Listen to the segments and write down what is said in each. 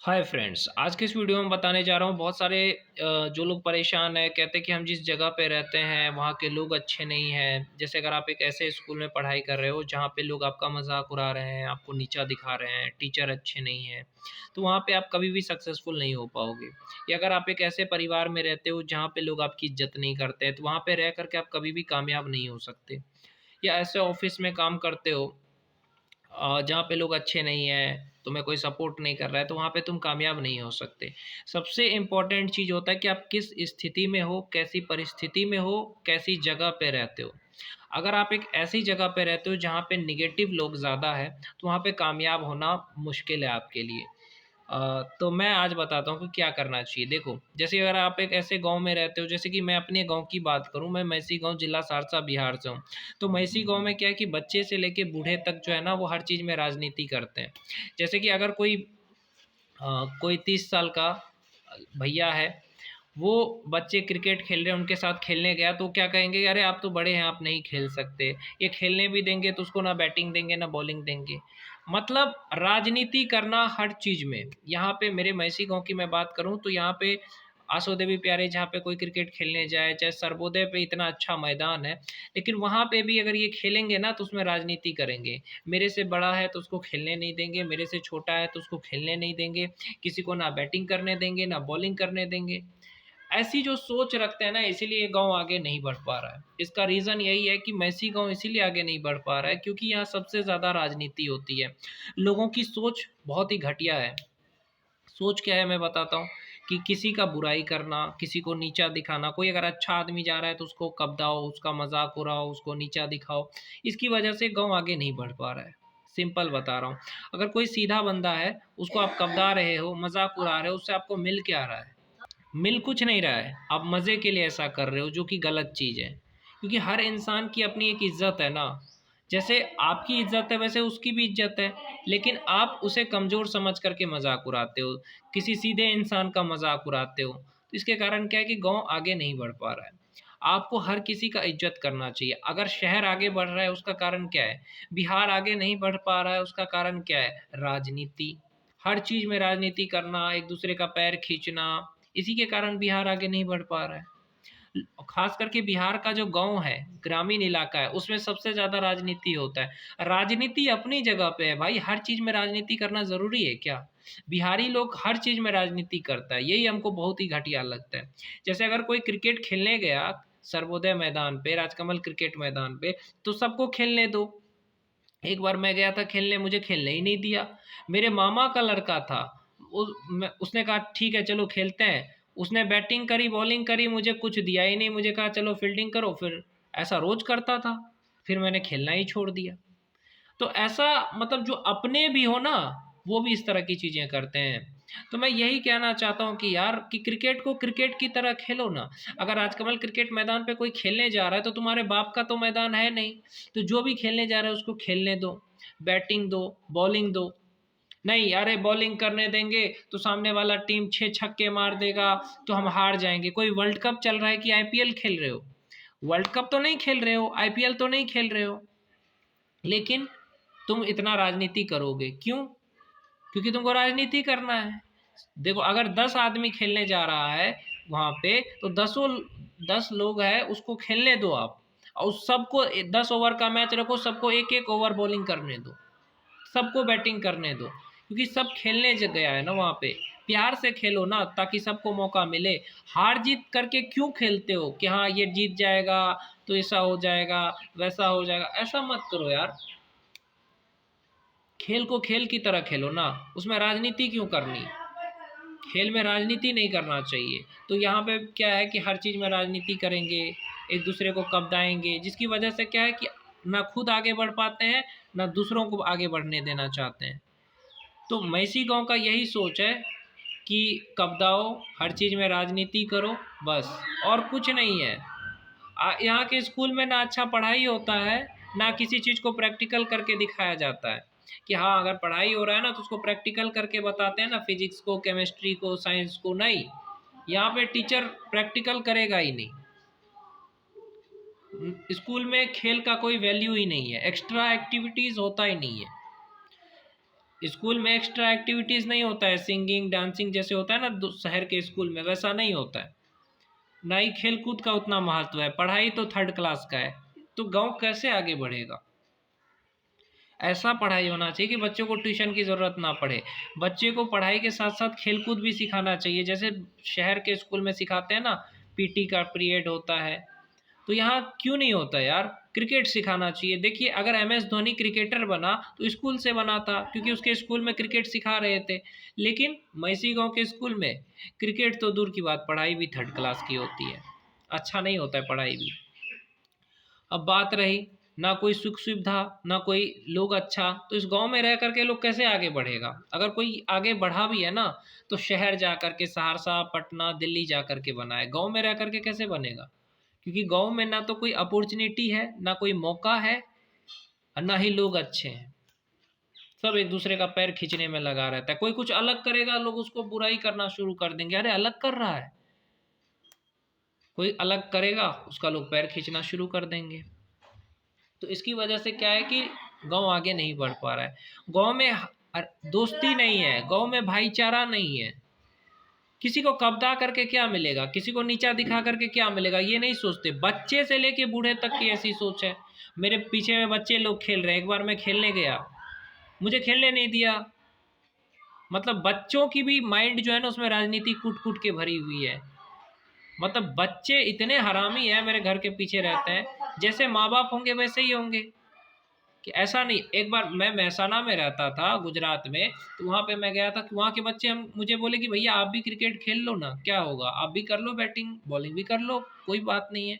Hi friends, आज के इस वीडियो में बताने जा रहा हूँ बहुत सारे जो लोग परेशान हैं, कहते हैं कि हम जिस जगह पे रहते हैं वहाँ के लोग अच्छे नहीं हैं। जैसे अगर आप एक ऐसे स्कूल में पढ़ाई कर रहे हो जहाँ पे लोग आपका मजाक उड़ा रहे हैं, आपको नीचा दिखा रहे हैं, टीचर अच्छे नहीं हैं, तो वहाँ पे आप कभी भी सक्सेसफुल नहीं हो पाओगे। या अगर आप एक ऐसे परिवार में रहते हो जहाँ पे लोग आपकी इज्जत नहीं करते हैं, तो वहाँ पे रह करके आप कभी भी कामयाब नहीं हो सकते। या ऐसे ऑफिस में काम करते हो जहाँ पे लोग अच्छे नहीं हैं, तुम्हें कोई सपोर्ट नहीं कर रहा है, तो वहाँ पे तुम कामयाब नहीं हो सकते। सबसे इम्पोर्टेंट चीज़ होता है कि आप किस स्थिति में हो, कैसी परिस्थिति में हो, कैसी जगह पे रहते हो। अगर आप एक ऐसी जगह पे रहते हो जहाँ पे नेगेटिव लोग ज़्यादा है, तो वहाँ पे कामयाब होना मुश्किल है आपके लिए। तो मैं आज बताता हूँ कि क्या करना चाहिए। देखो, जैसे अगर आप एक ऐसे गाँव में रहते हो, जैसे कि मैं अपने गाँव की बात करूँ, मैं मैसी गाँव, जिला सहरसा, बिहार से हूँ। तो मैसी गाँव में क्या है कि बच्चे से लेके बूढ़े तक जो है ना, वो हर चीज़ में राजनीति करते हैं। जैसे कि अगर कोई 30 साल का भैया है, वो बच्चे क्रिकेट खेल रहे हैं, उनके साथ खेलने गया, तो क्या कहेंगे, अरे आप तो बड़े हैं, आप नहीं खेल सकते। ये खेलने भी देंगे तो उसको ना बैटिंग देंगे ना बॉलिंग देंगे। मतलब राजनीति करना हर चीज़ में। यहाँ पे मेरे मैसी गांव की मैं बात करूँ तो यहाँ पे आसो देवी प्यारे जहाँ पे कोई क्रिकेट खेलने जाए, चाहे सर्वोदय पे इतना अच्छा मैदान है, लेकिन वहाँ पे भी अगर ये खेलेंगे ना तो उसमें राजनीति करेंगे। मेरे से बड़ा है तो उसको खेलने नहीं देंगे, मेरे से छोटा है तो उसको खेलने नहीं देंगे, किसी को ना बैटिंग करने देंगे ना बॉलिंग करने देंगे। ऐसी जो सोच रखते हैं ना, इसीलिए गाँव आगे नहीं बढ़ पा रहा है। इसका रीज़न यही है कि मैसी गाँव इसीलिए आगे नहीं बढ़ पा रहा है क्योंकि यहाँ सबसे ज़्यादा राजनीति होती है। लोगों की सोच बहुत ही घटिया है। सोच क्या है मैं बताता हूँ कि किसी का बुराई करना, किसी को नीचा दिखाना, कोई अगर अच्छा आदमी जा रहा है तो उसको कबराओ, उसका मज़ाक उड़ाओ, उसको नीचा दिखाओ। इसकी वजह से गाँव आगे नहीं बढ़ पा रहा है। सिंपल बता रहा हूँ। अगर कोई सीधा बंदा है, उसको आप कबरा रहे हो, मज़ाक उड़ा रहे हो, उससे आपको मिल क्या रहा है? मिल कुछ नहीं रहा है। आप मज़े के लिए ऐसा कर रहे हो जो कि गलत चीज़ है। क्योंकि हर इंसान की अपनी एक इज़्ज़त है ना। जैसे आपकी इज़्ज़त है वैसे उसकी भी इज़्ज़त है। लेकिन आप उसे कमज़ोर समझ कर के मज़ाक उड़ाते हो। किसी सीधे इंसान का मज़ाक उड़ाते हो। तो इसके कारण क्या है कि गाँव आगे नहीं बढ़ पा रहा है। आपको हर किसी का इज़्ज़त करना चाहिए। अगर शहर आगे बढ़ रहा है उसका कारण क्या है? बिहार आगे नहीं बढ़ पा रहा है उसका कारण क्या है? राजनीति। हर चीज़ में राजनीति करना, एक दूसरे का पैर खींचना, इसी के कारण बिहार आगे नहीं बढ़ पा रहा है। खास करके बिहार का जो गाँव है, ग्रामीण इलाका है, उसमें सबसे ज़्यादा राजनीति होता है। राजनीति अपनी जगह पे है भाई, हर चीज़ में राजनीति करना ज़रूरी है क्या? बिहारी लोग हर चीज़ में राजनीति करता है, यही हमको बहुत ही घटिया लगता है। जैसे अगर कोई क्रिकेट खेलने गया सर्वोदय मैदान पे, राजकमल क्रिकेट मैदान पे, तो सबको खेलने दो। एक बार मैं गया था खेलने, मुझे खेलने ही नहीं दिया। मेरे मामा का लड़का था, उसने कहा ठीक है चलो खेलते हैं। उसने बैटिंग करी, बॉलिंग करी, मुझे कुछ दिया ही नहीं, मुझे कहा चलो फील्डिंग करो। फिर ऐसा रोज करता था। फिर मैंने खेलना ही छोड़ दिया। तो ऐसा मतलब जो अपने भी हो ना, वो भी इस तरह की चीज़ें करते हैं। तो मैं यही कहना चाहता हूँ कि यार कि क्रिकेट को क्रिकेट की तरह खेलो ना। अगर राजकमल क्रिकेट मैदान पे कोई खेलने जा रहा है तो तुम्हारे बाप का तो मैदान है नहीं। तो जो भी खेलने जा रहा है उसको खेलने दो, बैटिंग दो, बॉलिंग दो। नहीं, अरे बॉलिंग करने देंगे तो सामने वाला टीम 6 छक्के मार देगा तो हम हार जाएँगे। कोई वर्ल्ड कप चल रहा है कि आईपीएल खेल रहे हो? वर्ल्ड कप तो नहीं खेल रहे हो, आईपीएल तो नहीं खेल रहे हो। लेकिन तुम इतना राजनीति करोगे क्यों? क्योंकि तुमको राजनीति करना है। देखो, अगर 10 आदमी खेलने जा रहा है वहाँ पे, तो 10 लोग हैं, उसको खेलने दो आप। और सबको 10 ओवर का मैच रखो, सबको एक एक ओवर बॉलिंग करने दो, सबको बैटिंग करने दो। क्योंकि सब खेलने गया है ना वहाँ पे। प्यार से खेलो ना ताकि सबको मौका मिले। हार जीत करके क्यों खेलते हो कि हाँ ये जीत जाएगा तो ऐसा हो जाएगा, वैसा हो जाएगा? ऐसा मत करो यार। खेल को खेल की तरह खेलो ना, उसमें राजनीति क्यों करनी? खेल में राजनीति नहीं करना चाहिए। तो यहाँ पे क्या है कि हर चीज़ में राजनीति करेंगे, एक दूसरे को कब्दाएंगे, जिसकी वजह से क्या है कि ना खुद आगे बढ़ पाते हैं, ना दूसरों को आगे बढ़ने देना चाहते हैं। तो मैसी गांव का यही सोच है कि कब्दाओ, हर चीज़ में राजनीति करो, बस, और कुछ नहीं है। यहाँ के स्कूल में ना अच्छा पढ़ाई होता है, ना किसी चीज़ को प्रैक्टिकल करके दिखाया जाता है कि हाँ अगर पढ़ाई हो रहा है ना तो उसको प्रैक्टिकल करके बताते हैं ना, फिजिक्स को, केमिस्ट्री को, साइंस को। नहीं, यहाँ पे टीचर प्रैक्टिकल करेगा ही नहीं। स्कूल में खेल का कोई वैल्यू ही नहीं है, एक्स्ट्रा एक्टिविटीज़ होता ही नहीं है। स्कूल में एक्स्ट्रा एक्टिविटीज़ नहीं होता है, सिंगिंग डांसिंग जैसे होता है ना शहर के स्कूल में, वैसा नहीं होता है। ना ही खेल कूद का उतना महत्व है, पढ़ाई तो थर्ड क्लास का है। तो गांव कैसे आगे बढ़ेगा? ऐसा पढ़ाई होना चाहिए कि बच्चों को ट्यूशन की ज़रूरत ना पड़े। बच्चे को पढ़ाई के साथ साथ खेल कूद भी सिखाना चाहिए, जैसे शहर के स्कूल में सिखाते हैं ना, पीटी का पीरियड होता है। तो यहाँ क्यों नहीं होता यार? क्रिकेट सिखाना चाहिए। देखिए, अगर एमएस धोनी क्रिकेटर बना तो स्कूल से बना था, क्योंकि उसके स्कूल में क्रिकेट सिखा रहे थे। लेकिन मैसी गांव के स्कूल में क्रिकेट तो दूर की बात, पढ़ाई भी थर्ड क्लास की होती है, अच्छा नहीं होता है पढ़ाई भी। अब बात रही ना कोई सुख सुविधा, ना कोई लोग अच्छा, तो इस गांव में रह करके लोग कैसे आगे बढ़ेगा? अगर कोई आगे बढ़ा भी है ना, तो शहर जा करके, सहरसा पटना दिल्ली जा करके बना है, गांव में रह करके कैसे बनेगा? क्योंकि गांव में ना तो कोई अपॉर्चुनिटी है, ना कोई मौका है, और ना ही लोग अच्छे हैं। सब एक दूसरे का पैर खींचने में लगा रहता है। कोई कुछ अलग करेगा, लोग उसको बुराई करना शुरू कर देंगे, अरे अलग कर रहा है। कोई अलग करेगा, उसका लोग पैर खींचना शुरू कर देंगे। तो इसकी वजह से क्या है कि गांव आगे नहीं बढ़ पा रहा है। गांव में दोस्ती नहीं है, गांव में भाईचारा नहीं है। किसी को कब्जा करके क्या मिलेगा, किसी को नीचा दिखा करके क्या मिलेगा, ये नहीं सोचते। बच्चे से लेके बूढ़े तक की ऐसी सोच है। मेरे पीछे में बच्चे लोग खेल रहे हैं, एक बार मैं खेलने गया, मुझे खेलने नहीं दिया। मतलब बच्चों की भी माइंड जो है ना, उसमें राजनीति कूट कूट के भरी हुई है। मतलब बच्चे इतने हरामी हैं, मेरे घर के पीछे रहते हैं, जैसे माँ बाप होंगे वैसे ही होंगे। कि ऐसा नहीं, एक बार मैं महसाना में रहता था गुजरात में, तो वहाँ पे मैं गया था कि वहाँ के बच्चे हम मुझे बोले कि भैया आप भी क्रिकेट खेल लो ना, क्या होगा, आप भी कर लो, बैटिंग बॉलिंग भी कर लो, कोई बात नहीं है।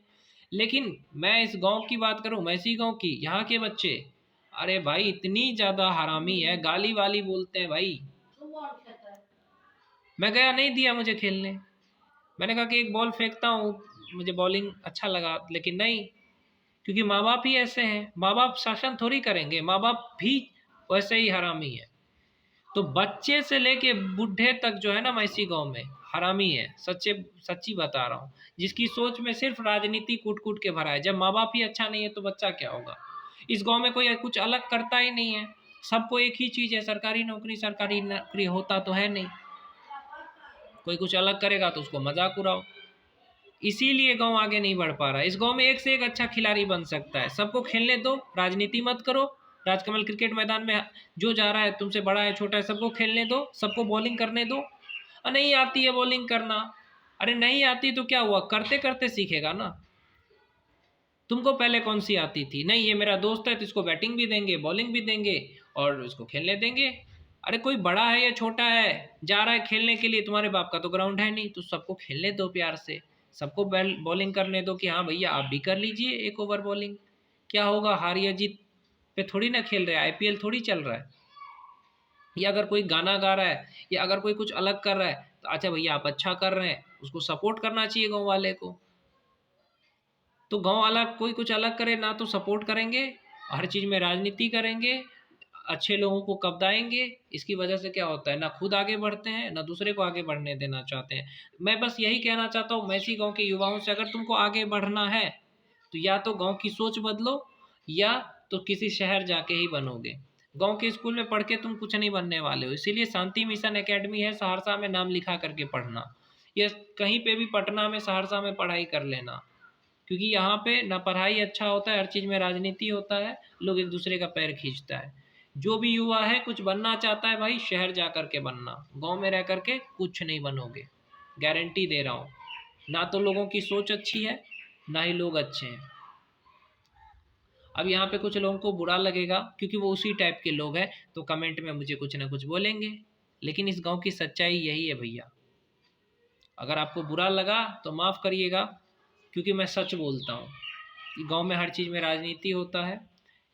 लेकिन मैं इस गांव की बात करूं, मैसी गांव की, यहाँ के बच्चे, अरे भाई इतनी ज़्यादा हरामी है, गाली वाली बोलते हैं भाई। मैं गया, नहीं दिया मुझे खेलने। मैंने कहा कि एक बॉल फेंकता हूँ, मुझे बॉलिंग अच्छा लगा, लेकिन नहीं, क्योंकि माँ बाप ही ऐसे हैं। माँ बाप शासन थोड़ी करेंगे, माँ बाप भी वैसे ही हरामी है। तो बच्चे से लेके बूढ़े तक जो है ना मैसी गांव में हरामी है, सच्चे सच्ची बता रहा हूँ। जिसकी सोच में सिर्फ राजनीति कूट कूट के भरा है। जब माँ बाप ही अच्छा नहीं है तो बच्चा क्या होगा? इस गांव में कोई कुछ अलग करता ही नहीं है, सबको एक ही चीज़ है, सरकारी नौकरी। सरकारी नौकरी होता तो है नहीं, कोई कुछ अलग करेगा तो उसको मजाक उड़ाओ। इसीलिए गांव आगे नहीं बढ़ पा रहा है। इस गांव में एक से एक अच्छा खिलाड़ी बन सकता है, सबको खेलने दो, राजनीति मत करो। राजकमल क्रिकेट मैदान में जो जा रहा है, तुमसे बड़ा है छोटा है, सबको खेलने दो, सबको बॉलिंग करने दो। और नहीं आती है बॉलिंग करना, अरे नहीं आती तो क्या हुआ, करते करते सीखेगा ना। तुमको पहले कौन सी आती थी? नहीं, ये मेरा दोस्त है तो इसको बैटिंग भी देंगे, बॉलिंग भी देंगे और इसको खेलने देंगे। अरे कोई बड़ा है या छोटा है, जा रहा है खेलने के लिए, तुम्हारे बाप का तो ग्राउंड है नहीं, तो सबको खेलने दो प्यार से, सबको बॉलिंग करने दो कि हाँ भैया आप भी कर लीजिए एक ओवर बॉलिंग। क्या होगा, हार या जीत पे थोड़ी ना खेल रहे हैं, आईपीएल थोड़ी चल रहा है। या अगर कोई गाना गा रहा है या अगर कोई कुछ अलग कर रहा है, तो अच्छा भैया आप अच्छा कर रहे हैं, उसको सपोर्ट करना चाहिए गाँव वाले को। तो गांव वाला कोई कुछ अलग करे ना तो सपोर्ट करेंगे, हर चीज़ में राजनीति करेंगे, अच्छे लोगों को कब्दाएंगे। इसकी वजह से क्या होता है, ना खुद आगे बढ़ते हैं ना दूसरे को आगे बढ़ने देना चाहते हैं। मैं बस यही कहना चाहता हूँ मैसी गांव के युवाओं से, अगर तुमको आगे बढ़ना है तो या तो गांव की सोच बदलो, या तो किसी शहर जाके ही बनोगे। गांव के स्कूल में पढ़ के तुम कुछ नहीं बनने वाले हो। इसीलिए शांति मिशन एकेडमी है, सहरसा में नाम लिखा करके पढ़ना, या कहीं पे भी पटना में सहरसा में पढ़ाई कर लेना। क्योंकि यहाँ पे ना पढ़ाई अच्छा होता है, हर चीज़ में राजनीति होता है, लोग एक दूसरे का पैर खींचता है। जो भी युवा है कुछ बनना चाहता है भाई, शहर जा कर के बनना, गांव में रह कर के कुछ नहीं बनोगे, गारंटी दे रहा हूँ। ना तो लोगों की सोच अच्छी है, ना ही लोग अच्छे हैं। अब यहाँ पे कुछ लोगों को बुरा लगेगा क्योंकि वो उसी टाइप के लोग हैं, तो कमेंट में मुझे कुछ ना कुछ बोलेंगे, लेकिन इस गांव की सच्चाई यही है भैया। अगर आपको बुरा लगा तो माफ़ करिएगा, क्योंकि मैं सच बोलता हूँ कि गांव में हर चीज़ में राजनीति होता है,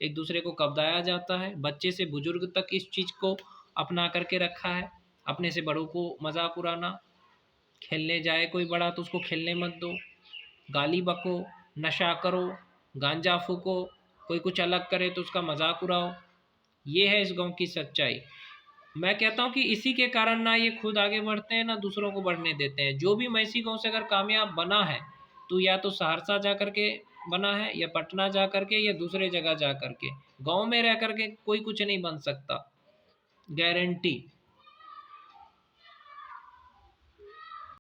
एक दूसरे को कब्दाया जाता है। बच्चे से बुजुर्ग तक इस चीज़ को अपना करके रखा है, अपने से बड़ों को मजाक उड़ाना। खेलने जाए कोई बड़ा तो उसको खेलने मत दो, गाली बको, नशा करो, गांजा फूको, कोई कुछ अलग करे तो उसका मजाक उड़ाओ। ये है इस गांव की सच्चाई। मैं कहता हूँ कि इसी के कारण ना ये खुद आगे बढ़ते हैं ना दूसरों को बढ़ने देते हैं। जो भी मैसी गांव से अगर कामयाब बना है तो या तो सहरसा जा कर के बना है, या पटना जा कर के, या दूसरे जगह जा कर के। गाँव में रह कर के कोई कुछ नहीं बन सकता। गारंटी।